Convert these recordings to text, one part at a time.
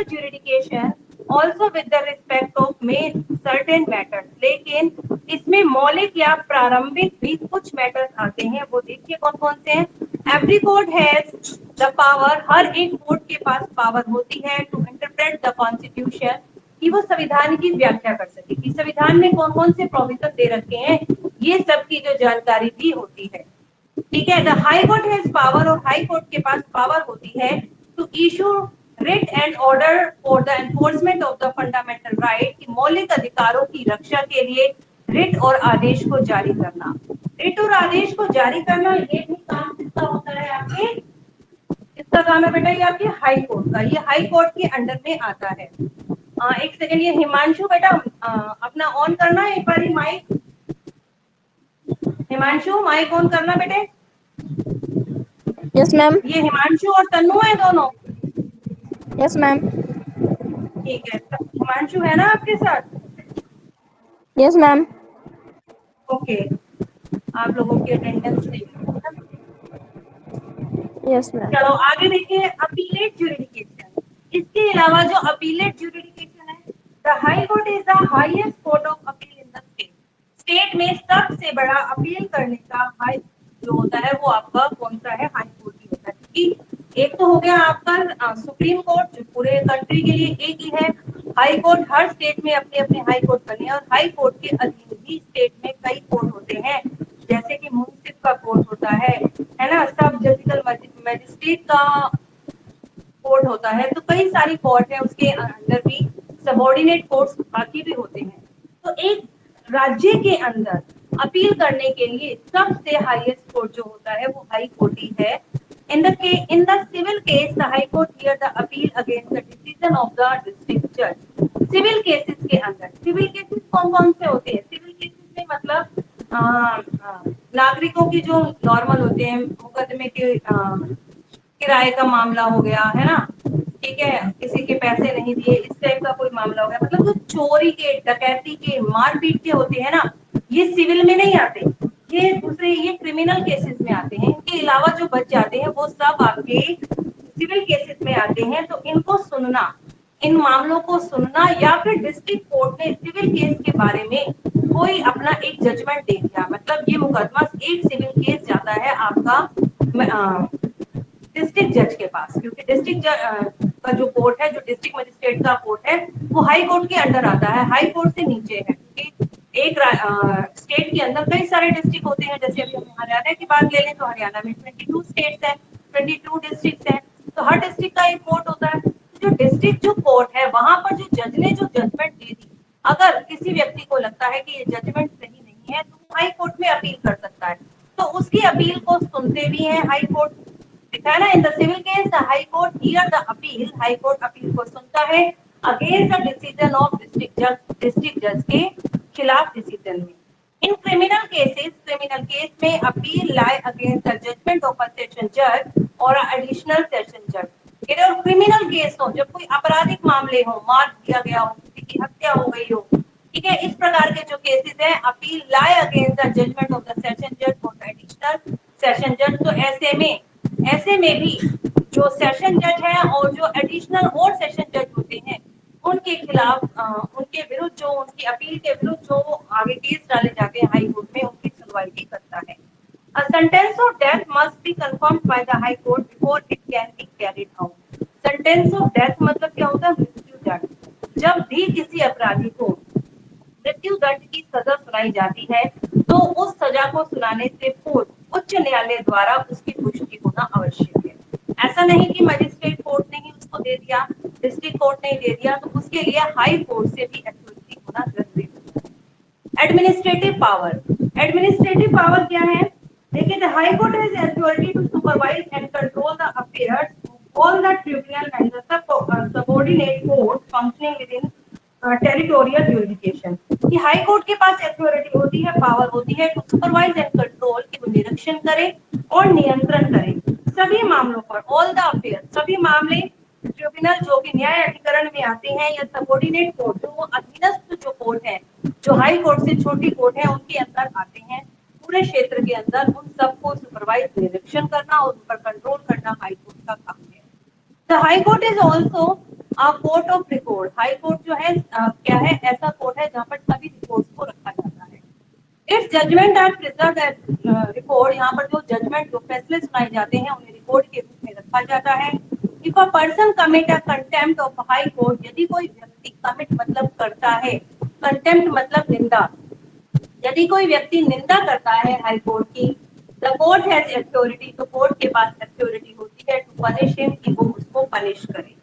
Criminal jurisdiction also with the respect of main certain matters, लेकिन इसमें मौलिक या प्रारंभिक भी कुछ मैटर्स आते हैं, वो देखिए कौन कौन से हैं। Every court has the power, हर एक कोर्ट के पास पावर होती है टू इंटरप्रेट द कॉन्स्टिट्यूशन, कि वो संविधान की व्याख्या कर सके कि संविधान में कौन कौन से प्रोविजन दे रखे हैं, ये सब की जो जानकारी भी होती है। ठीक है, the high court has power, और हाई कोर्ट के पास पावर होती है to issue writ and order for the enforcement of the fundamental right, कि मौलिक अधिकारों की रक्षा के लिए रिट और आदेश को जारी करना। रिट और आदेश को जारी करना ये भी काम किसका होता है, आपके इसका काम है बेटा ये आपके हाई कोर्ट का, ये हाई कोर्ट के अंडर में आता है। एक सेकंड, ये हिमांशु बेटा अपना ऑन करना एक बार माइक, हिमांशु माइक ऑन करना बेटे। Yes ma'am. ये हिमांशु और तन्नू है दोनों? Yes ma'am. ठीक है, हिमांशु है ना आपके साथ? Yes ma'am. ओके, आप लोगों की अटेंडेंस नहीं है। Yes ma'am. चलो आगे देखिए, अपीलेट ज्यूरिडिकेशन। इसके अलावा जो अपीलेट ज्यूरिडिकेशन है, the high court is the highest court of appeal in the state. State में सबसे बड़ा अपील करने का हाई जो होता है वो आपका कौन सा है, हाई कोर्ट ही होता है। क्योंकि एक तो हो गया आपका सुप्रीम कोर्ट जो पूरे कंट्री के लिए एक ही है, हाई कोर्ट हर स्टेट में अपने अपने हाई कोर्ट बने हैं, और हाई कोर्ट के अधीन ही स्टेट में कई कोर्ट होते हैं, जैसे कि म्युनिसिपल का कोर्ट होता है ना, सब जजिकल मजिस्ट्रेट का कोर्ट होता है, तो कई सारी कोर्ट है, उसके अंदर भी सबऑर्डिनेट कोर्ट्स बाकी भी होते हैं। तो एक राज्य के अंदर अपील करने के लिए सबसे हाईएस्ट कोर्ट जो होता है वो हाई कोर्ट ही है। In the civil case, the High Court hear the appeal against the decision of the district judge. Civil cases के अंदर, civil cases कौन कौन से होते हैं? Civil cases में मतलब नागरिकों की जो नॉर्मल होते हैं मुकदमे के, किराए का मामला हो गया है ना, ठीक है, किसी के पैसे नहीं दिए इस टाइप का कोई मामला हो गया, मतलब जो चोरी के, डकैती के, मारपीट के होते हैं ना, ये सिविल में नहीं आते, ये दूसरे ये क्रिमिनल केसेस में आते हैं। इनके अलावा जो बच जाते हैं वो सब आपके सिविल केसेस में आते हैं। तो इनको सुनना, इन मामलों को सुनना, या फिर डिस्ट्रिक्ट कोर्ट ने सिविल केस के बारे में कोई अपना एक जजमेंट दे दिया, मतलब ये मुकदमा एक सिविल केस जाता है आपका डिस्ट्रिक्ट जज के पास, क्योंकि डिस्ट्रिक्ट का जो कोर्ट है, जो डिस्ट्रिक्ट मजिस्ट्रेट का कोर्ट है, वो हाई कोर्ट के अंडर आता है, हाई कोर्ट से नीचे है। क्योंकि एक स्टेट के अंदर कई सारे डिस्ट्रिक्ट होते हैं, जैसे अभी हम हरियाणा की बात ले लें तो हरियाणा में 22 स्टेट्स हैं, 22 डिस्ट्रिक्ट हैं, तो हर डिस्ट्रिक्ट का एक कोर्ट होता है। तो जो डिस्ट्रिक्ट जो कोर्ट है वहां पर जो जज ने जो जजमेंट दे दी, अगर किसी व्यक्ति को लगता है कि ये जजमेंट सही नहीं है तो हाई कोर्ट में अपील कर सकता है। तो उसकी अपील को सुनते भी हैं हाई कोर्ट, लिखा है ना, in the civil case the high court hear the appeal, high court appeal को सुनता है against the decision of district जज के खिलाफ डिसीजन में। In criminal cases, criminal case में appeal lie against the judgment of a session जज और एडिशनल सेशन जज। और क्रिमिनल केस हो, जब कोई आपराधिक मामले हो, मार दिया गया हो, किसी की हत्या हो गई हो, ठीक है, इस प्रकार के जो केसेस हैं, appeal lie against the judgment of the session जज और एडिशनल सेशन जज। तो ऐसे में भी जो सेशन जज है और जो एडिशनल और सेशन जज होते हैं, उनके खिलाफ उनके विरुद्ध जो उनकी अपील के विरुद्ध जो आगे केस डाले जाते हैं हाई कोर्ट में, उनकी सुनवाई भी करता है। A sentence of death must be confirmed by the High Court before it can be carried out. Sentence of death मतलब क्या होता है? मृत्यु दंड। जब भी किसी अपराधी को मृत्यु दंड की सजा सुनाई जाती है तो उस सजा को सुनाने से पूर्व उच्च न्यायालय द्वारा उसकी पुष्टि होना आवश्यक है। ऐसा नहीं कि मजिस्ट्रेट कोर्ट ने ही उसको दे दिया, डिस्ट्रिक्ट कोर्ट ने दे दिया, तो उसके लिए हाई कोर्ट से भी अथॉरिटी होना जरूरी है। एडमिनिस्ट्रेटिव पावर, एडमिनिस्ट्रेटिव पावर क्या है? देखिए, the high court has authority to supervise and control the affairs all the tribunal and the subordinate court functioning within territorial jurisdiction. कि हाई कोर्ट के पास अथॉरिटी होती है, पावर होती है टू सुपरवाइज एंड कंट्रोल, कि वो निरीक्षण करे और नियंत्रण करे सभी मामलों पर, ऑल द अफेयर, सभी मामले ट्रिब्यूनल जो कि न्याय अधिकरण में आते हैं, या सबऑर्डिनेट कोर्ट जो अधीनस्थ जो कोर्ट है, जो हाई कोर्ट से छोटी कोर्ट है, उनके अंदर आते हैं, पूरे क्षेत्र के अंदर उन सबको सुपरवाइज निरीक्षण करना और उन पर कंट्रोल करना हाई कोर्ट का काम है। The High Court is also court of record, high court जो है क्या है, ऐसा कोर्ट है जहाँ पर सभी रिकॉर्ड्स को रखा जाता है। If judgment are preserved as record, यहाँ पर जो जजमेंट, जो फैसले सुनाए जाते हैं उन्हें रिकॉर्ड के रूप में रखा जाता है। If a person commit a contempt of high court, यदि कोई व्यक्ति कमिट मतलब करता है, कंटेम्प्ट मतलब निंदा, यदि कोई व्यक्ति निंदा करता है हाई कोर्ट की, द कोर्ट हैज अथॉरिटी, तो कोर्ट के पास अथॉरिटी होती है टू पनिश हिम, कि वो उसको पनिश करे।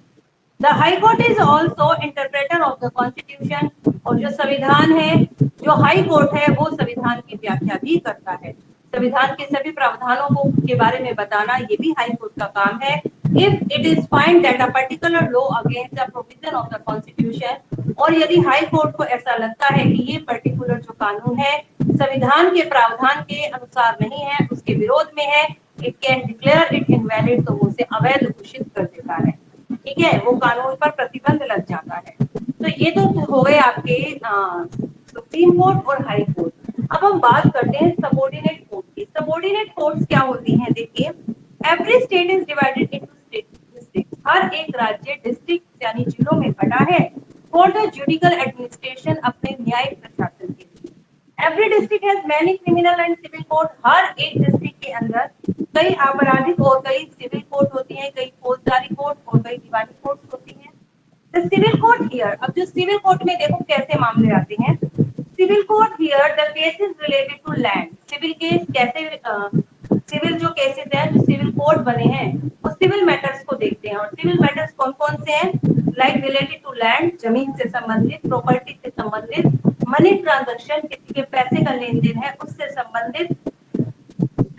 The high court is also interpreter of the constitution, और जो संविधान है, जो हाई कोर्ट है वो संविधान की व्याख्या भी करता है। संविधान के सभी प्रावधानों को के बारे में बताना ये भी हाई कोर्ट का काम है। If it is find that a particular law against the provision of the constitution, और यदि हाई कोर्ट को ऐसा लगता है कि ये पर्टिकुलर जो कानून है संविधान के प्रावधान के अनुसार नहीं है, उसके विरोध में है, it can declare it invalid, तो वो उसे अवैध घोषित कर देता है। ठीक है, वो कानून पर प्रतिबंध लग जाता है। तो ये तो हो गए आपके सुप्रीम कोर्ट और हाई कोर्ट। अब हम बात करते हैं सबऑर्डिनेट कोर्ट की। सबऑर्डिनेट कोर्ट्स क्या होती हैं? देखिए, every state is divided into district, हर एक राज्य डिस्ट्रिक्ट यानी जिलों में बटा है फॉर द जुडिकल एडमिनिस्ट्रेशन, अपने न्यायिक प्रशासन के लिए। Every district has many criminal and civil court, हर एक डिस्ट्रिक्ट के अंदर कई आपराधिक और कई सिविल कोर्ट होती हैं, कई फौजदारी कोर्ट और कई दीवानी कोर्ट होती हैं। द सिविल कोर्ट हियर, अब जो सिविल कोर्ट में देखो कैसे मामले आते हैं। Civil court hear the cases related to land, civil case कैसे, सिविल जो केसेस हैं, जो सिविल कोर्ट बने हैं वो सिविल मैटर्स को देखते हैं। और सिविल मैटर्स कौन कौन से हैं? लाइक रिलेटेड टू लैंड, जमीन से संबंधित, प्रॉपर्टी से संबंधित, मनी ट्रांजैक्शन, किसी के पैसे का लेन देन है उससे संबंधित।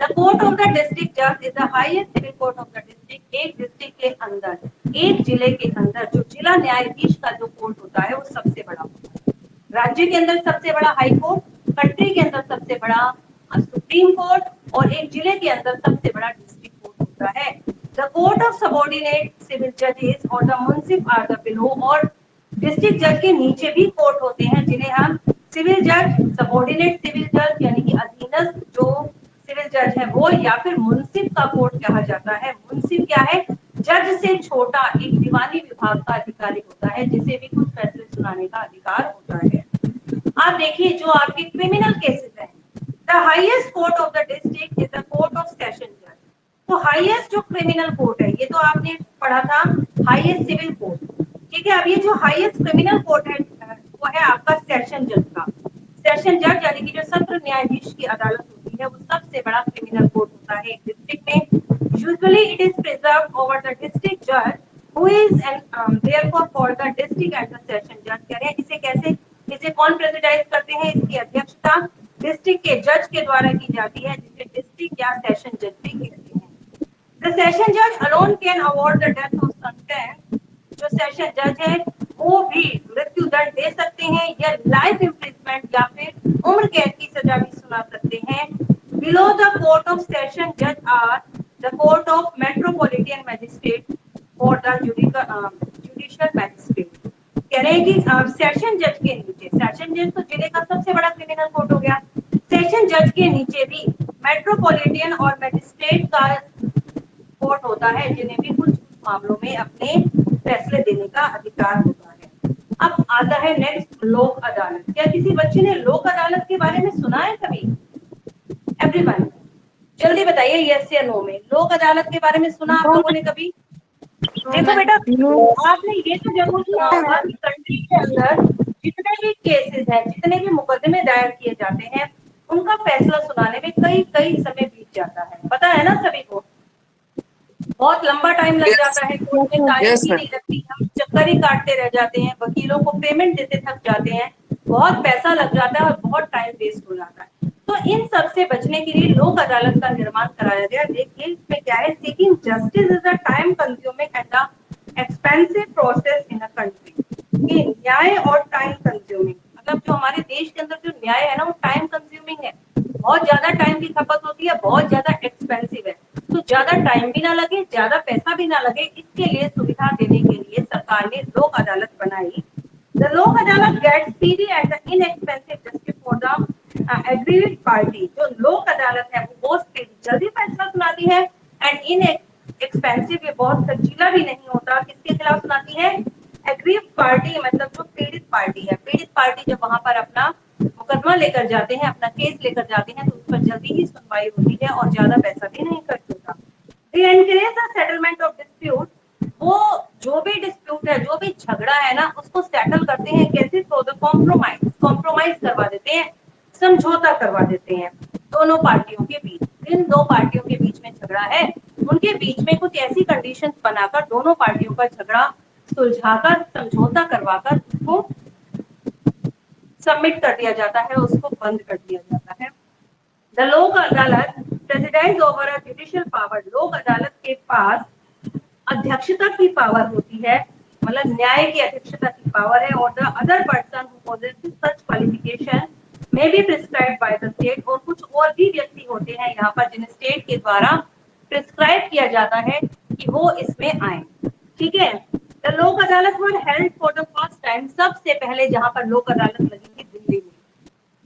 The court of the district judge is the highest civil court of the district, एक डिस्ट्रिक्ट के अंदर, एक जिले के अंदर जो जिला न्यायाधीश का जो कोर्ट होता है वो सबसे बड़ा होता है। राज्य के अंदर सबसे बड़ा हाई कोर्ट, कंट्री के अंदर सबसे बड़ा सुप्रीम कोर्ट, और एक जिले के अंदर सबसे बड़ा डिस्ट्रिक्ट कोर्ट होता है। The court of subordinate civil जजेस और the munsif are the below, और डिस्ट्रिक्ट जज के नीचे भी कोर्ट होते हैं जिन्हें हम सिविल जज, सबऑर्डिनेट सिविल जज यानी कि अधीनस्थ जो सिविल जज है वो, या फिर मुंसिफ का कोर्ट कहा जाता है। मुंसिफ क्या है? जज से छोटा एक दीवानी विभाग का अधिकारी होता है, जिसे भी कुछ फैसले सुनाने का अधिकार होता है। आप देखिए जो आपके क्रिमिनल केसेस हैं, the highest court of the district is the court of session जज। तो हाईएस्ट जो क्रिमिनल कोर्ट है, ये तो आपने पढ़ा था हाईएस्ट सिविल कोर्ट। ठीक है, अब ये जो हाईएस्ट क्रिमिनल कोर्ट है वो है आपका सेशन जज का। सेशन जज यानी कि जो सत्र न्यायाधीश की अदालत होती है वो सबसे बड़ा क्रिमिनल कोर्ट होता है एक डिस्ट्रिक्ट में। Usually it is preserved over the district जज who is and therefore for the district and the session जज। कह रहे हैं इसे कैसे, इसे कौन प्रेसिडाइज करते हैं? इसकी अध्यक्षता डिस्ट्रिक्ट के जज के द्वारा की जाती है, जिसे डिस्ट्रिक्ट या सेशन जज भी कहते हैं। The session judge alone can award the death of sentence, जो सेशन जज है वो भी मृत्यु दंड दे सकते हैं या लाइफ इम्प्रिजमेंट या फिर उम्र कैद की सजा भी सुना सकते हैं। Below the court of session जज are the court of metropolitan magistrate और द जुडिशियल मैजिस्ट्रेट। कह रहे हैं कि सेशन जज के नीचे, सेशन जज तो जिले का सबसे बड़ा क्रिमिनल कोर्ट हो गया, सेशन जज के नीचे भी मेट्रोपॉलिटन और मैजिस्ट्रेट का कोर्ट होता है, जिन्हें भी कुछ मामलों में अपने फैसले देने का अधिकार होता है। अब आता है नेक्स्ट, लोक अदालत। क्या किसी बच्चे ने लोक अदालत के बारे में सुना है कभी? एवरीवन जल्दी बताइए यस या नो में, लोक अदालत के बारे में सुना आप लोगों ने कभी? देखो बेटा, आपने ये तो जरूर सुना होगा कि कंट्री के अंदर जितने भी केसेस हैं, जितने भी मुकदमे दायर किए जाते हैं, उनका फैसला सुनाने में कई कई समय बीत जाता है। पता है ना सभी को? बहुत लंबा टाइम लग जाता है, कोर्ट में तारीख ही नहीं लगती, हम चक्कर ही काटते रह जाते हैं, वकीलों को पेमेंट देते थक जाते हैं, बहुत पैसा लग जाता है और बहुत टाइम वेस्ट हो जाता है। तो इन सब से बचने के लिए लोक अदालत का निर्माण कराया गया। देखिए इसमें क्या है, seeking justice is a time consuming and a expensive process in a country. ये न्याय और टाइम कंज्यूमिंग, मतलब जो हमारे देश के अंदर जो न्याय है ना वो टाइम कंज्यूमिंग है, बहुत ज्यादा टाइम की खपत होती है, बहुत ज्यादा एक्सपेंसिव है। तो ज्यादा टाइम भी ना लगे, ज्यादा पैसा भी ना लगे, इसके लिए सुविधा देने के लिए सरकार ने लोक अदालत बनाई। The Lok Adalat gets speedy and the inexpensive justice for the aggrieved party. जो लोक अदालत है वो बहुत जल्दी फैसला सुनाती है एंड इन एक्सपेंसिव, ये बहुत खर्चीला भी नहीं होता। किसके खिलाफ सुनाती है? एग्रीव्ड पार्टी मतलब जो पीड़ित पार्टी है, पीड़ित पार्टी जब वहां पर अपना मुकदमा लेकर जाते हैं, अपना केस लेकर जाते हैं, तो उस पर जल्दी ही सुनवाई होती है और ज्यादा पैसा भी नहीं खर्च होता। They encourage the settlement of dispute, वो जो भी डिस्प्यूट है, जो भी झगड़ा है ना, उसको सेटल करते हैं कैसे, थ्रू द कॉम्प्रोमाइज, कॉम्प्रोमाइज करवा देते हैं, समझौता करवा देते हैं दोनों पार्टियों के बीच। जिन दो पार्टियों के बीच में झगड़ा है, उनके बीच में कुछ ऐसी कंडीशंस बनाकर दोनों पार्टियों का झगड़ा सुलझाकर, समझौता करवाकर उसको सबमिट कर दिया जाता है, उसको बंद कर दिया जाता है। द लोक अदालत president over a judicial power, लोक अदालत के पास अध्यक्षता की पावर होती है, मतलब न्याय की अध्यक्षता की पावर है। और the other person who possesses such qualification may be prescribed by the state, और कुछ और भी व्यक्ति होते हैं यहाँ पर जिन्हें स्टेट के द्वारा प्रिस्क्राइब किया जाता है कि वो इसमें आए। ठीक है। The Lok Adalat were held for the first time, सबसे पहले जहां पर लोक अदालत लगी थी दिल्ली में।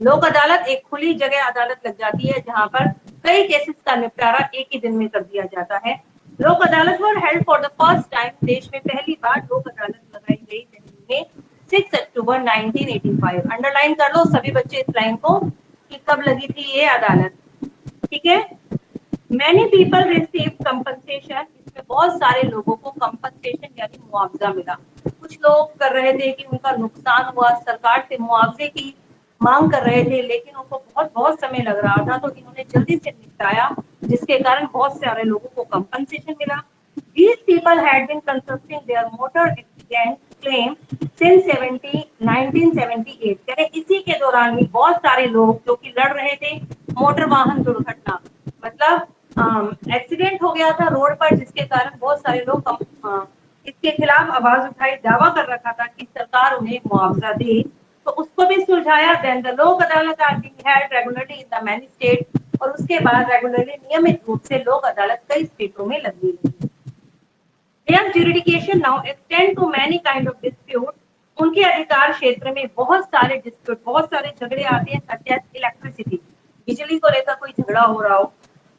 लोक अदालत एक खुली जगह अदालत लग जाती है जहां पर कई केसेस का निपटारा एक ही दिन में कर दिया जाता है। लोक Adalat were held for the first time, देश में पहली बार लोक अदालत लगाई गई दिल्ली में 6 अक्टूबर 1985। अंडरलाइन कर लो सभी बच्चे इस लाइन को कि कब लगी थी ये अदालत। ठीक है। मैनी पीपल रिसीव कंपनसेशन, इसमें बहुत सारे लोगों को कंपनसेशन यानी मुआवजा मिला। कुछ लोग कर रहे थे कि उनका नुकसान हुआ, सरकार से मुआवजे की मांग कर रहे थे, लेकिन उनको बहुत बहुत समय लग रहा था, तो इन्होंने जल्दी से निपटाया, जिसके कारण बहुत सारे लोगों को कंपनसेशन मिला। These people had been constructing their motor accident claim since 1978। यानी इसी के दौरान भी बहुत सारे लोग जो कि लड़ रहे थे मोटर वाहन दुर्घटना, मतलब एक्सीडेंट हो गया था रोड पर, जिसके कारण बहुत सारे लोग इसके खिलाफ आवाज उठाई, दावा कर रखा था कि सरकार उन्हें मुआवजा दे, तो उसको भी सुलझाया। Then the Lok Adalat are being held regularly in the many state, और उसके बाद रेगुलरली नियमित रूप से लोक अदालत कई स्टेटों में लगने लगी। Their jurisdiction now extend to many kind of dispute, उनके अधिकार क्षेत्र में बहुत सारे डिस्प्यूट, बहुत सारे झगड़े आते हैं, such as इलेक्ट्रिसिटी, बिजली को लेकर कोई झगड़ा हो रहा हो,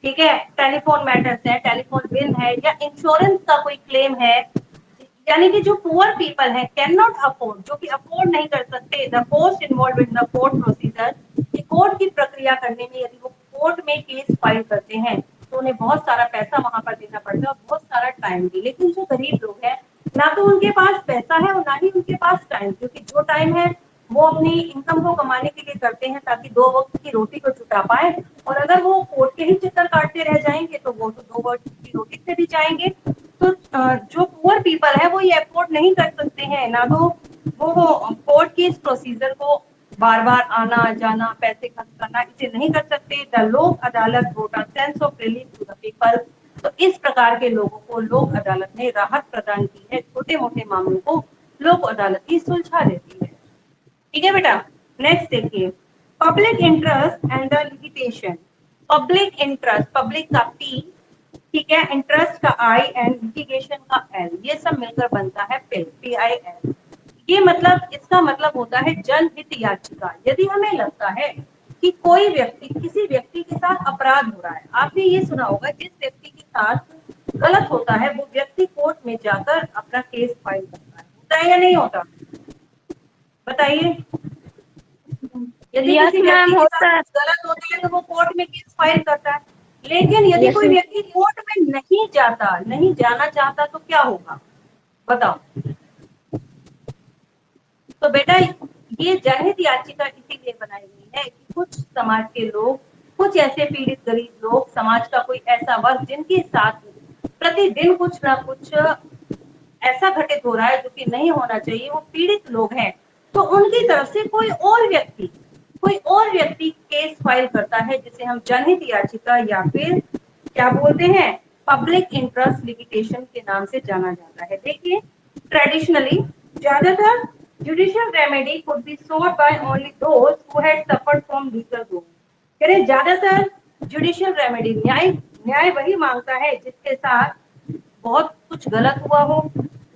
ठीक है, टेलीफोन मैटर्स है, टेलीफोन बिल है, या इंश्योरेंस का कोई क्लेम है। यानी कि जो पुअर पीपल है, कैन नॉट अफोर्ड, जो कि अफोर्ड नहीं कर सकते, the cost involve in the court procedure, court की प्रक्रिया करने में, यदि वो कोर्ट में केस फाइल करते हैं तो उन्हें बहुत सारा पैसा वहां पर देना पड़ता है और बहुत सारा टाइम भी। लेकिन जो गरीब लोग हैं, ना तो उनके पास पैसा है और ना ही उनके पास टाइम, क्योंकि जो टाइम है वो अपनी इनकम को कमाने के लिए करते हैं ताकि दो वक्त की रोटी को जुटा पाए, और अगर वो कोर्ट के ही चक्कर काटते रह जाएंगे तो वो तो दो वक्त की रोटी से भी जाएंगे। तो जो पुअर पीपल है वो ये अफोर्ड नहीं कर सकते हैं, ना तो वो कोर्ट की इस प्रोसीजर को बार बार आना जाना, पैसे खर्च करना, इसे नहीं कर सकते। The Lok Adalat vote a sense of relief to the people, तो इस प्रकार के लोगों को लोक अदालत ने राहत प्रदान की है, छोटे मोटे मामलों को लोक अदालत ही सुलझा देती है। ठीक है बेटा। नेक्स्ट देखिए, public interest and the litigation. Public interest, public का पी, ठीक है, इंटरेस्ट का आई एंड लिटिगेशन का एल, ये सब मिलकर बनता है पिल, PIL। ये मतलब, इसका मतलब होता है जनहित याचिका। यदि हमें लगता है कि कोई व्यक्ति, किसी व्यक्ति के साथ अपराध हो रहा है, आपने ये सुना होगा जिस व्यक्ति के साथ गलत होता है वो व्यक्ति कोर्ट में जाकर अपना केस फाइल करता है, होता है या नहीं होता, बताइए। यदि यस किसी मैम, व्यक्ति के होता साथ है। कुछ गलत होता है तो वो कोर्ट में केस फाइल करता है। लेकिन यदि यस कोई व्यक्ति कोर्ट में नहीं जाता, नहीं जाना चाहता, तो क्या होगा बताओ। तो बेटा, ये जनहित याचिका इसीलिए बनाई गई है कि कुछ समाज के लोग, कुछ ऐसे पीड़ित गरीब लोग, समाज का कोई ऐसा वर्ग जिनके साथ प्रतिदिन कुछ ना कुछ ऐसा घटित हो रहा है जो कि नहीं होना चाहिए, वो पीड़ित लोग हैं, तो उनकी तरफ से कोई और व्यक्ति केस फाइल करता है, जिसे हम जनहित याचिका या फिर क्या बोलते हैं, पब्लिक इंटरेस्ट लिटिगेशन के नाम से जाना जाता है। देखिए, ट्रेडिशनली ज्यादातर judicial remedy could be sought by only those who had suffered from legal wrong। कह रहे ज्यादातर जुडिशियल रेमेडी, न्याय वही मांगता है जिसके साथ बहुत कुछ गलत हुआ हो,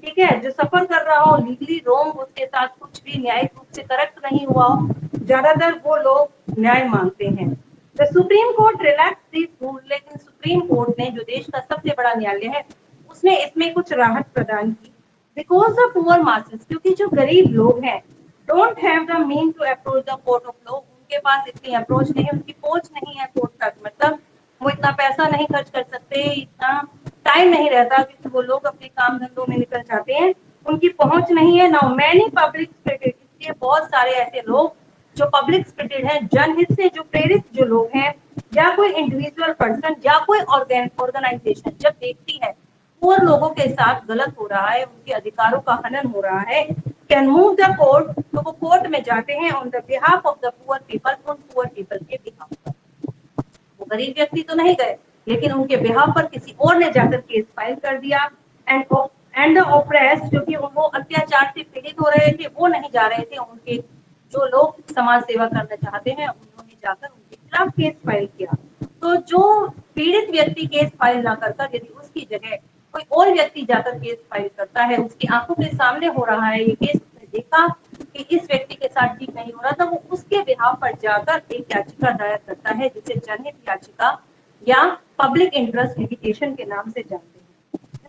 ठीक है, जो सफर कर रहा हो लीगली रोंग, उसके साथ कुछ भी न्यायिक रूप से करेक्ट नहीं हुआ हो, ज्यादातर वो लोग न्याय मांगते हैं। The supreme court relax this rule, लेकिन सुप्रीम कोर्ट ने, जो देश का सबसे बड़ा न्यायालय है, उसने इसमें कुछ राहत प्रदान की। बिकॉज द पुअर मासेस, क्योंकि जो गरीब लोग हैं, don't have the mean to approach the court of law, उनके पास इतनी अप्रोच नहीं, उनकी पहुंच नहीं है कोर्ट तक, मतलब वो इतना पैसा नहीं खर्च कर सकते, इतना टाइम नहीं रहता, क्योंकि वो लोग अपने काम धंधों में निकल जाते हैं, उनकी पहुंच नहीं है। नाउ मैनी पब्लिक स्पिरिटेड, इसलिए बहुत सारे ऐसे लोग जो पब्लिक स्पिरिटेड हैं, जनहित से जो प्रेरित जो लोग हैं, या कोई इंडिविजुअल पर्सन या कोई ऑर्गेनाइजेशन जब देखती है पुअर लोगों के साथ गलत हो रहा है, उनके अधिकारों का हनन हो रहा है, कैन मूव द कोर्ट, तो वो कोर्ट में जाते हैं on the behalf of the poor people, उन पुअर पीपल के बिहाफ पर। वो गरीब व्यक्ति तो नहीं गए, लेकिन उनके बिहाफ पर किसी और ने जाकर केस फाइल कर दिया। एंड द ऑप्रेस, जो कि वो अत्याचार से पीड़ित हो रहे थे, वो नहीं जा रहे थे, उनके जो लोग समाज सेवा करना चाहते हैं उन्होंने जाकर उनके खिलाफ केस फाइल किया। तो जो पीड़ित व्यक्ति केस फाइल ना कर यदि उसकी जगह कोई और व्यक्ति जाकर केस फाइल करता है, उसकी आंखों के सामने हो रहा है ये केस, उसने देखा कि इस व्यक्ति के साथ ठीक नहीं हो रहा, तो वो उसके बिहाफ पर जाकर एक याचिका दायर करता है, जिसे जनहित याचिका या पब्लिक इंटरेस्ट लिटिगेशन के नाम से जानते हैं।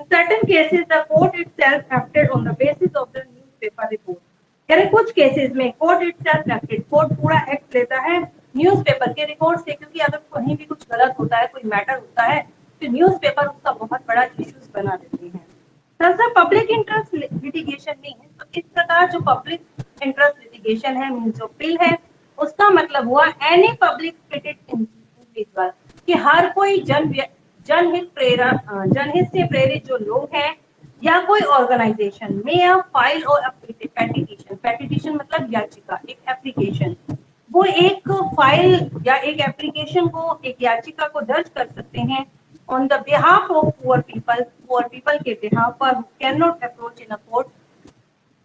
In certain cases, the court itself acted on the basis of the newspaper report. यानी कुछ केसेस में कोर्ट itself acted, कोर्ट पूरा एक्ट लेता है न्यूज़पेपर के रिपोर्ट से, क्योंकि अगर कहीं भी कुछ गलत होता है, कोई मैटर होता है, तो न्यूज़पेपर उसका बहुत बड़ा इश्यूज बना देते हैं। सर पब्लिक इंटरेस्ट लिटिगेशन नहीं है, तो इस प्रकार जो पब्लिक इंटरेस्ट लिटिगेशन है, मीन जो पिल है, उसका मतलब हुआ एनी पब्लिक स्पिरिटेड इंडिविजुअल, कि हर कोई जनहित से प्रेरित जो लोग हैं या कोई ऑर्गेनाइजेशन में या फाइल और पेटिशन मतलब याचिका, एक एप्लीकेशन, वो एक फाइल या एक एप्लीकेशन को, एक याचिका को दर्ज कर सकते हैं on the behalf of poor people के बिहाफ पर, who can not approach in a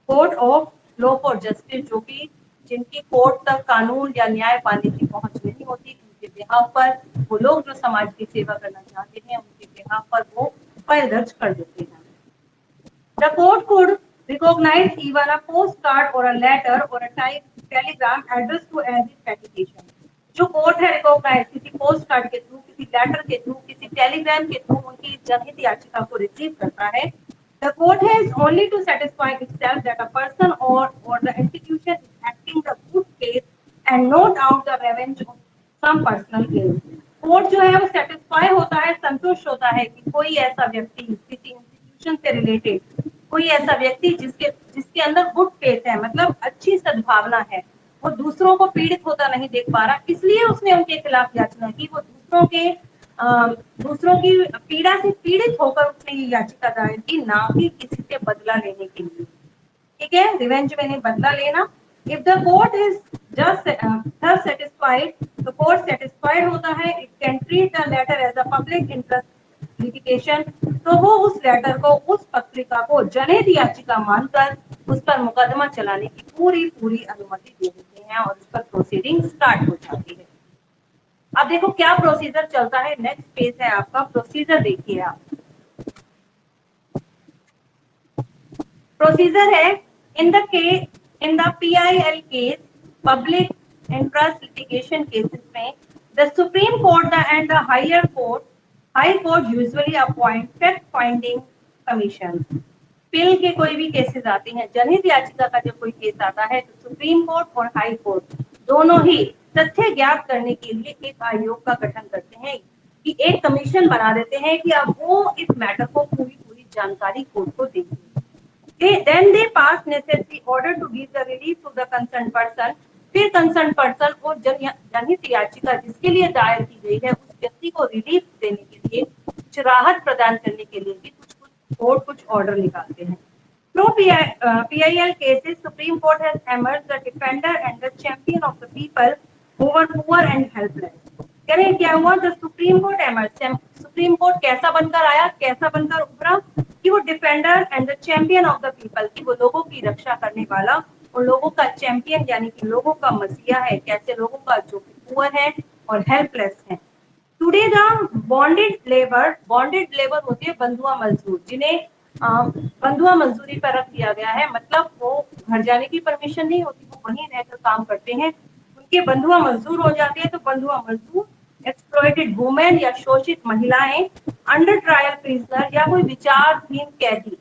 court of law for justice, जो कि जिनकी कोर्ट तक कानून या न्याय पाने की पहुंच नहीं होती, उनके बिहाफ पर वो लोग जो समाज की सेवा करना चाहते हैं, उनके बिहाफ पर वो फाइल दर्ज कर देते हैं। The court could recognize even a postcard or a letter or a telegram addressed to as a petition. जो कोर्ट है रिकॉग्नाइज किसी पोस्ट कार्ड के थ्रू, किसी लेटर के थ्रू, किसी टेलीग्राम के थ्रू उनकी जनहित याचिका को रिसीव करता है। The court has only to satisfy itself that a person or the institution is acting the good faith and not out the revenge of some personal gain. Court जो है वो सेटिस्फाई होता है, संतुष्ट होता है कि कोई ऐसा व्यक्ति किसी इंस्टीट्यूशन से रिलेटेड, कोई ऐसा व्यक्ति जिसके अंदर गुड फेथ है, मतलब अच्छी सद्भावना है, वो दूसरों को पीड़ित होता नहीं देख पा रहा, इसलिए उसने उनके खिलाफ याचना की, वो दूसरों की पीड़ा से पीड़ित होकर उसने ये याचिका दायर की, ना कि किसी से बदला लेने के लिए। ठीक है, रिवेंज मैंने बदला लेना। If the court is just thus satisfied, तो कोर्ट सेटिस्फाइड होता है, it can treat the letter as a public interest litigation, तो वो उस लेटर को, उस पत्रिका को जनहित याचिका मानकर उस पर मुकदमा चलाने की पूरी अनुमति दे देते हैं और उस पर प्रोसीडिंग स्टार्ट हो जाती है। अब देखो क्या प्रोसीजर चलता है, नेक्स्ट पेज है आपका, प्रोसीजर देखिए आप। प्रोसीजर है in the PIL case, public interest litigation cases में, the supreme court and the high court usually appoint fact finding commission. PIL के कोई भी केसेस आते हैं, जनहित याचिका का जब कोई केस आता है, तो सुप्रीम कोर्ट और हाई कोर्ट दोनों ही तथ्य ज्ञात करने के लिए एक आयोग का गठन करते हैं, कि एक कमीशन बना देते हैं कि अब वो इस मैटर को पूरी जानकारी कोर्ट को देंगे। Then they pass necessary order to give the relief to the concerned person. फिर कंसर्न पर्सन और जनहित याचिका जिसके लिए दायर की गई है, उस व्यक्ति को रिलीफ देने के लिए, कुछ राहत प्रदान करने के लिए भी कुछ ऑर्डर निकालते हैं। Through PIL cases, Supreme Court has emerged the defender and the champion of the people who were poor and helpless. करें क्या हुआ, the supreme court emerge, supreme court कैसा बनकर आया, कैसा बनकर उभरा, कि वो defender and the champion of the people, कि वो लोगों की रक्षा करने वाला और लोगों का चैंपियन, यानी कि लोगों का मसीहा है, कैसे लोगों का जो पुअर है और हेल्पलेस है। टुडे द बॉन्डेड लेबर होती है बंधुआ मजदूर, जिन्हें बंधुआ मजदूरी पर रख दिया गया है, मतलब वो घर जाने की परमिशन नहीं होती, वो वहीं रहकर काम करते हैं, उनके बंधुआ मजदूर हो जाते हैं। तो बंधुआ मजदूर, एक्सप्लॉइटेड वुमेन या शोषित महिलाएं, अंडर ट्रायल प्रिजनर या कोई विचाराधीन कैदी,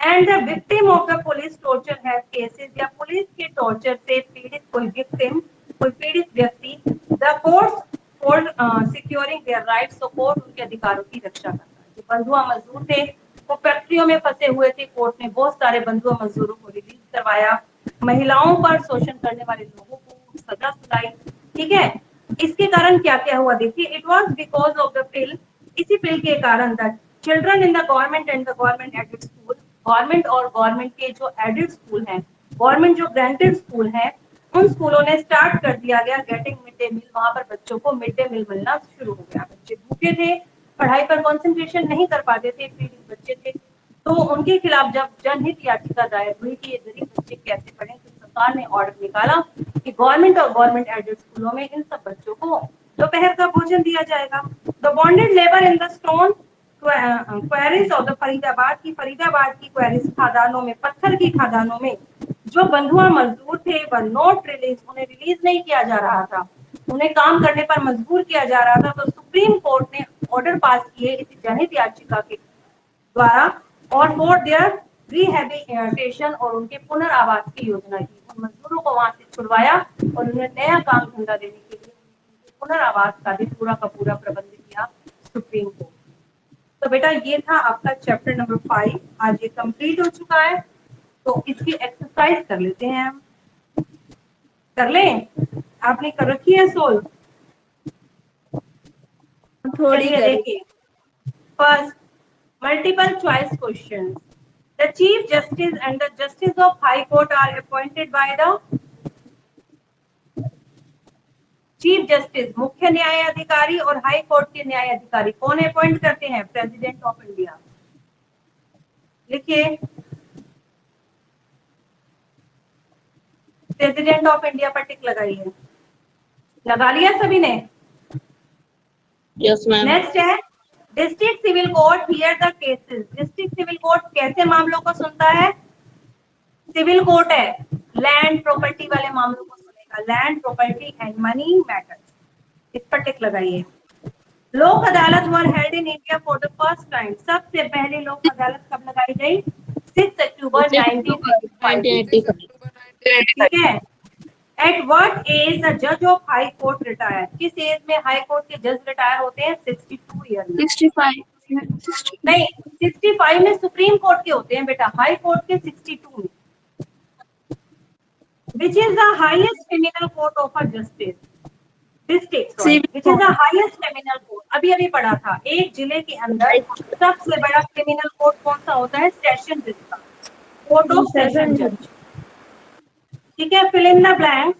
and the victim of the police torture have cases, या पुलिस के टॉर्चर से पीड़ित कोई विक्टिम, कोई पीड़ित व्यक्ति, the court for securing their rights, तो कोर्ट उनके अधिकारों की रक्षा करता है। जो बंधुआ मजदूर थे वो फैक्ट्रियों में फंसे हुए थे, कोर्ट ने बहुत सारे बंधुआ मजदूरों को रिलीज करवाया, महिलाओं पर शोषण करने वाले लोगों को सजा सुनाई। ठीक है, इसके कारण क्या क्या हुआ देखिए, it was because of the पिल, इसी पिल के कारण the children in the government and the government aided school, government और गवर्नमेंट के जो एडेड स्कूल हैं, गवर्नमेंट जो ग्रांटेड स्कूल हैं, उन स्कूलों ने स्टार्ट कर दिया गया गेटिंग मिड डे मील, वहां पर बच्चों को मिड डे मील मिलना शुरू हो गया। बच्चे भूखे थे, पढ़ाई पर कंसंट्रेशन नहीं कर पाते थे, पीड़ित बच्चे थे, तो उनके खिलाफ जब जनहित याचिका दायर हुई कि ये गरीब बच्चे कैसे पढ़ें, तो सरकार ने ऑर्डर निकाला कि गवर्नमेंट और गवर्नमेंट एडेड स्कूलों में इन सब बच्चों को दोपहर का भोजन दिया जाएगा। The bonded labour in the stone queries of the Faridabad की क्वेरीज खदानों में, पत्थर की खदानों में जो बंधुआ मजदूर थे वह नॉट रिलीज, उन्हें रिलीज नहीं किया जा रहा था, उन्हें काम करने पर मजबूर किया जा रहा था। तो सुप्रीम कोर्ट ने ऑर्डर पास किए इस जनहित याचिका के द्वारा और फॉर देयर रिहैबिलिटेशन, और उनके पुनर्वास की योजना की। उन मजदूरों को वहां से छुड़वाया और उन्हें नया काम धंधा देने के लिए पुनर्वास का भी पूरा का पूरा प्रबंध किया सुप्रीम कोर्ट। तो बेटा ये था आपका चैप्टर नंबर 5, आज ये कंप्लीट हो चुका है। तो इसकी एक्सरसाइज कर लेते हैं हम, कर लें? आपने कर रखी है सोल्व? थोड़ी देखिए, first multiple choice question, the chief justice and the justice of high court are appointed by the chief justice, मुख्य न्यायाधिकारी, और हाई कोर्ट के न्यायाधिकारी कौन अपॉइंट करते हैं? President of India. लिखिए, प्रेसिडेंट ऑफ इंडिया पर टिक लगाइए। लगा लिया सभी ने? Yes ma'am. नेक्स्ट है district civil court hear the cases, district civil court कैसे मामलों को सुनता है? सिविल कोर्ट है, लैंड प्रॉपर्टी वाले मामलों को सुनेगा, land property and money matters, इस पर टिक लगाइए। Lok Adalat were held in India for the first time, सबसे पहले लोक अदालत कब लगाई गई? 6 अक्टूबर 1985। ठीक है। एट व्हाट एज द जज ऑफ हाई कोर्ट रिटायर, किस एज में हाई कोर्ट के जज रिटायर होते हैं? 62 ईयर में। 65 नहीं, 65 में सुप्रीम कोर्ट के होते हैं बेटा, हाई कोर्ट के 62 में। Which is the highest criminal court of a justice? District, sorry. Which is the highest criminal court? अभी पढ़ा था, एक जिले के अंदर सबसे बड़ा क्रिमिनल कोर्ट कौन सा होता है? सेशन जज का, कोर्ट ऑफ सेशन जज। ठीक है, fill in the blank.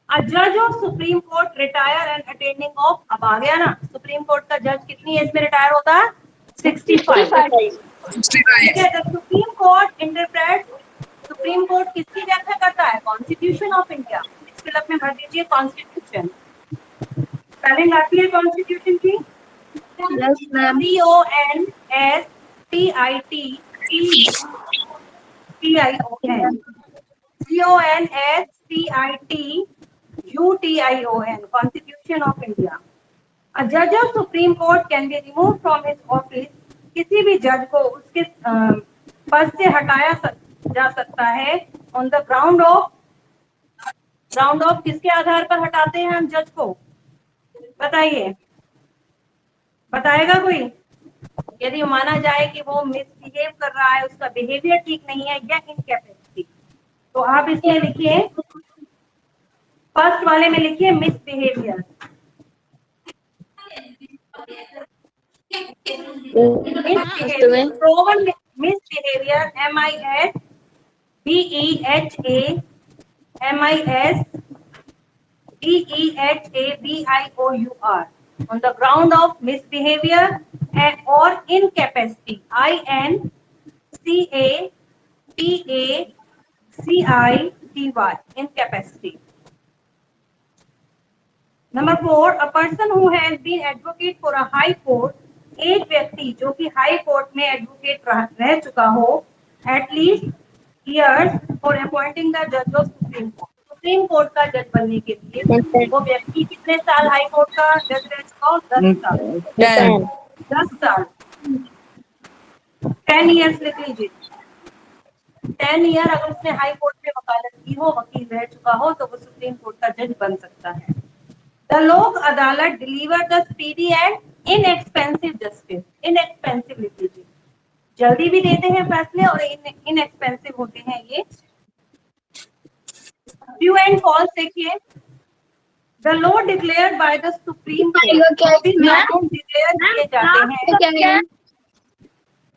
A judge of Supreme Court retire and attending of, अब आ गया ना, सुप्रीम कोर्ट का जज कितनी एज में रिटायर होता है? 65। ठीक है, the Supreme Court interprets, supreme court किसकी व्याख्या करता है? Constitution of India. इस फिलअप में भर दीजिए कॉन्स्टिट्यूशन, स्पेलिंग आती है कॉन्स्टिट्यूशन की? Yes ma'am. CONSTITUTION, constitution of India. A judge of Supreme Court can be removed from his office, किसी भी जज को उसके पद से हटाया जा सकता है ऑन द ग्राउंड ऑफ, किसके आधार पर हटाते हैं हम जज को? बताइए, बताएगा कोई? यदि माना जाए कि वो मिसबिहेव कर रहा है, उसका बिहेवियर ठीक नहीं है, या इनकैपेसिटी, तो आप इसमें लिखिए, फर्स्ट वाले में लिखिए misbehaviour. Proven misbehavior, MISBEHAVIOUR, on the ground of misbehavior or incapacity, INCAPACITY, incapacity. Number 4, a person who has been advocate for a high court, एक व्यक्ति जो कि हाई कोर्ट में एडवोकेट रह चुका हो, at least years for appointing the judge of Supreme Court, supreme court का जज बनने के लिए वो व्यक्ति कितने साल हाई कोर्ट का जज रह चुका हो? 10 साल। 10 साल, 10 years लिख लीजिए। 10 ईयर अगर उसने हाई कोर्ट में वकालत की हो, वकील रह चुका हो, तो वो सुप्रीम कोर्ट का जज बन सकता है। द लोक अदालत deliver the speedy and inexpensive justice. Inexpensive लिख लीजिए, जल्दी भी देते हैं फैसले और इनएक्सपेंसिव होते हैं ये। ट्रू एंड फॉल्स देखिए। The law declared by the supreme court, जो भी कानून डिक्लेयर किए जाते हैं।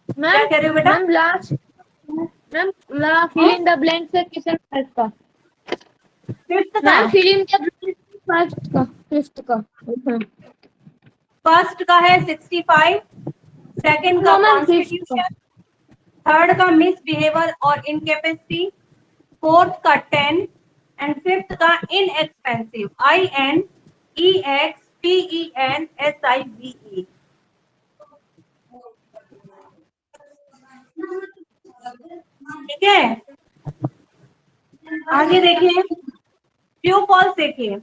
क्या कह रहे हो बेटा? Ma'am last fill in the blank से किसका फर्स्ट का? फिफ्थ का, ma'am fill in the blank first का, फिफ्थ का। फर्स्ट का है 65, सेकंड का No, ma'am, कॉन्स्टिट्यूशन, थर्ड का मिसबिहेवियर और इनकेपेसिटी, फोर्थ का 10 एंड फिफ्थ का इनएक्सपेंसिव, INEXPENSIVE। ठीक है, आगे देखिए। ट्रू फॉल्स देखिए।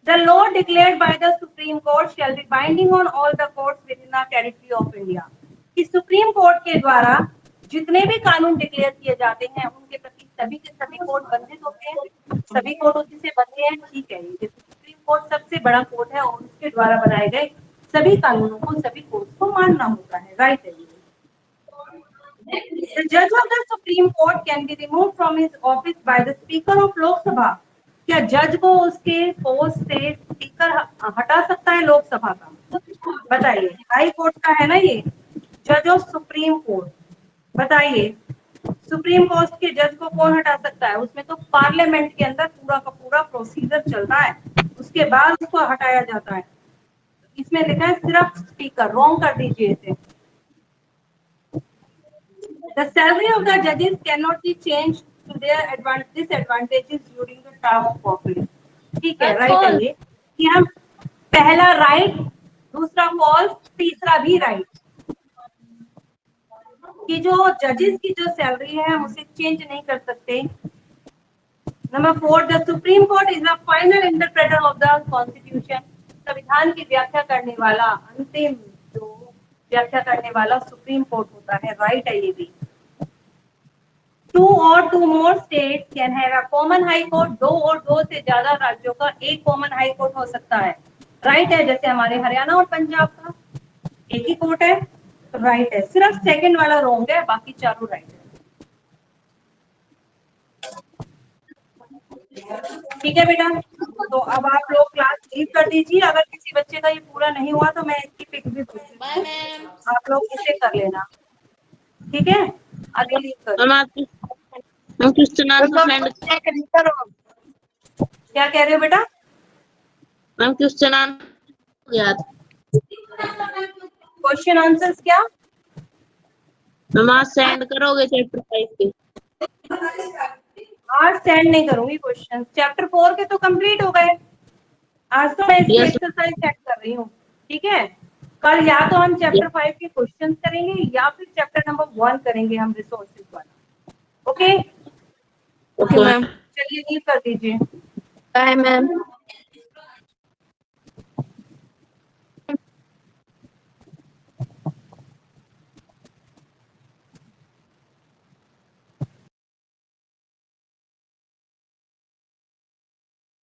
The law declared by the supreme Court shall be binding on all the courts with in the territory of India. कि सुप्रीम कोर्ट के द्वारा जितने भी कानून डिक्लेयर किए जाते हैं उनके प्रति सभी के सभी कोर्ट बंधित होते हैं, सभी कोर्ट उसी से बनते हैं। ठीक है, ये सुप्रीम कोर्ट सबसे बड़ा कोर्ट है और उसके द्वारा बनाए गए सभी कानूनों को सभी कोर्ट को मानना होता है। राइट है। The judge of the Supreme Court can be removed from his office by the Speaker of Lok Sabha। क्या जज को उसके पोस्ट से स्पीकर हटा सकता है लोकसभा का? बताइए, हाई कोर्ट का है ना ये, जज ऑफ सुप्रीम कोर्ट। बताइए, सुप्रीम कोर्ट के जज को कौन हटा सकता है? उसमें तो पार्लियामेंट के अंदर पूरा का पूरा प्रोसीजर चलता है, उसके बाद उसको हटाया जाता है। इसमें लिखा है सिर्फ स्पीकर, रॉन्ग कर दीजिए इसे। The salary of the judges cannot be changed to their disadvantages during the term of office। ठीक है, राइट है ये कि हम पहला राइट, दूसरा फॉल्स, तीसरा भी राइट कि जो जजेस की जो सैलरी है हम उसे चेंज नहीं कर सकते। Number 4, the supreme court is the final interpreter of the constitution. संविधान की व्याख्या करने वाला, अंतिम जो व्याख्या करने वाला सुप्रीम कोर्ट होता है। राइट है ये भी। 2 or 2 more states can have a common high court। 2 और 2 से ज्यादा राज्यों का एक कॉमन हाई कोर्ट हो सकता है। राइट है, जैसे हमारे हरियाणा और पंजाब का एक ही कोर्ट है। राइट है, सिर्फ सेकंड वाला रॉन्ग है, बाकी चारों राइट है। ठीक है बेटा, तो अब आप लोग क्लास लीव कर दीजिए। अगर किसी बच्चे का ये पूरा नहीं हुआ तो मैं इसकी पिक भी दूंगी, आप लोग इसे कर लेना। ठीक है, आगे लीव कर। क्या कह रहे हो बेटा? Ma'am question answer question answers क्या? मैम आज सेंड करोगे चैप्टर 5 के? आज सेंड नहीं करूंगी क्वेश्चन, चैप्टर 4 के तो कंप्लीट हो गए। आज तो मैं इसकी एक्सरसाइज सेट कर रही हूँ। ठीक है, कल या तो हम चैप्टर 5 के क्वेश्चन करेंगे या फिर चैप्टर नंबर 1 करेंगे हम, रिसोर्सेज वाला। ओके ओके मैम, चलिए लीव कर दीजिए। Bye ma'am.